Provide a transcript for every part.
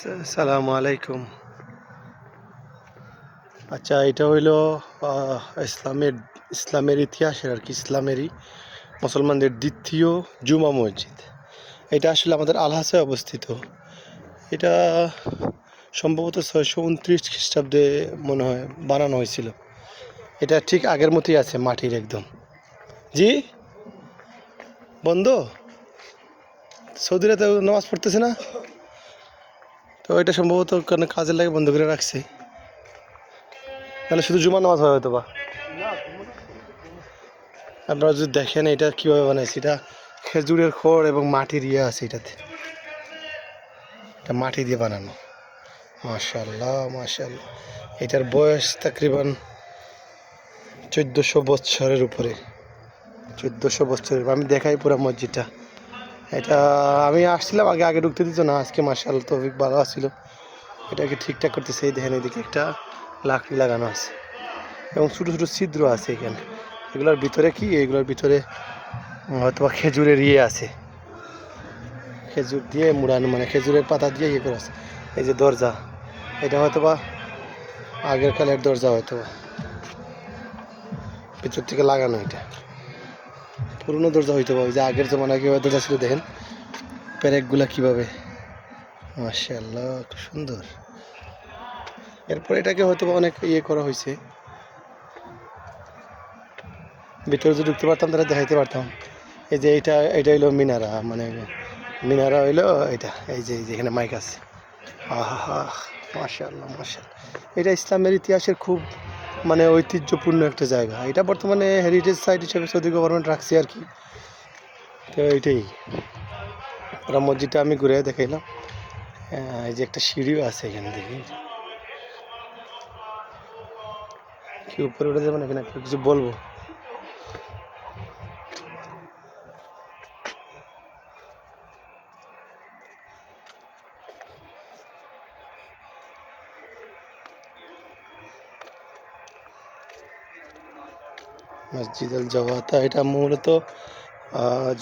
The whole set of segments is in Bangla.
আসসালামু আলাইকুম। আচ্ছা, এটা হইল ইসলামের ইতিহাসের আর কি, ইসলামেরই মুসলমানদের দ্বিতীয় জুমা মসজিদ। এটা আসলে আমাদের আলহাসায় অবস্থিত। এটা সম্ভবত 629 খ্রিস্টাব্দে মনে হয় বানানো হয়েছিল। এটা ঠিক আগের মতোই আছে, মাটির একদম। জি বন্ধ, সৌদিরা তো নামাজ পড়তেছে না, তো এটা সম্ভবত কারণে কাজের লাগে বন্ধ করে রাখছে। তাহলে শুধু জুমা নামাজ হয় হয়তো বা। আপনারা যদি দেখেন এটা কীভাবে বানাইছে, এটা খেজুরের খড় এবং মাটির ইয়ে আছে এটাতে, এটা মাটি দিয়ে বানানো। মাশাআল্লাহ মাশাআল্লাহ। এটার বয়স তাকরিবান 1400 বছরের উপরে, 1400 বছরের। আমি দেখাই পুরো মসজিদটা। এটা আমি আসছিলাম আগে, আগে ঢুকতে দিত না, আজকে মাশাআল্লাহ তৌফিক ভালো আসছিল, এটাকে ঠিকঠাক করতেছে। এই দেখেন এদিকে একটা লাকড়ি লাগানো আছে এবং ছোটো ছোটো ছিদ্র আছে এখানে। এগুলোর ভিতরে কি, এগুলোর ভিতরে হয়তো বা খেজুরের ইয়ে আছে, খেজুর দিয়ে মুড়ানো, মানে খেজুরের পাতা দিয়ে ইয়ে করে আছে। এই যে দরজা, এটা হয়তো বা আগের কালের দরজা, হয়তো ভিতর থেকে লাগানো, এটা পুরনো দরজা হইতে পারে। যে আগের জমানায় কীভাবে দরজা ছিল দেখেন, প্যারেকগুলা কীভাবে, মাশাআল্লাহ খুব সুন্দর। এরপর এটাকে হয়তো বা অনেক ইয়ে করা হয়েছে। ভিতরে যদি ঢুকতে পারতাম তাহলে দেখাইতে পারতাম। এই যে এটা হইলো মিনারা, মানে মিনারা হইলো এটা। এই যে এখানে মাইক আছে। আহা, মাশাআল্লাহ মাশাআল্লাহ। এটা ইসলামের ইতিহাসের খুব মানে ঐতিহ্যপূর্ণ একটা জায়গা। এটা বর্তমানে হেরিটেজ সাইট হিসেবে সৌদি গভর্নমেন্ট রাখছে আর কি। তো এইটাই ওরা মসজিদটা আমি ঘুরে দেখাইলাম। এই যে একটা সিঁড়িও আছে এখানে, দেখি কি উপরে উঠে যাবেন, এখানে কিছু বলবো। মসজিদ আল জওয়াতা, এটা মূলত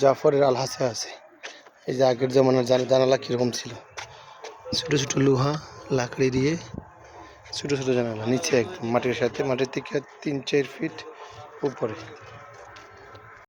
জাফরের আলহাসে আছে। এই যে আগের জমানার জানালা কীরকম ছিল, ছোটো ছোটো লোহা লাকড়ি দিয়ে ছোটো ছোটো জানালা, নিচে একদম মাটির সাথে, মাটির থেকে 3-4 ফিট উপরে।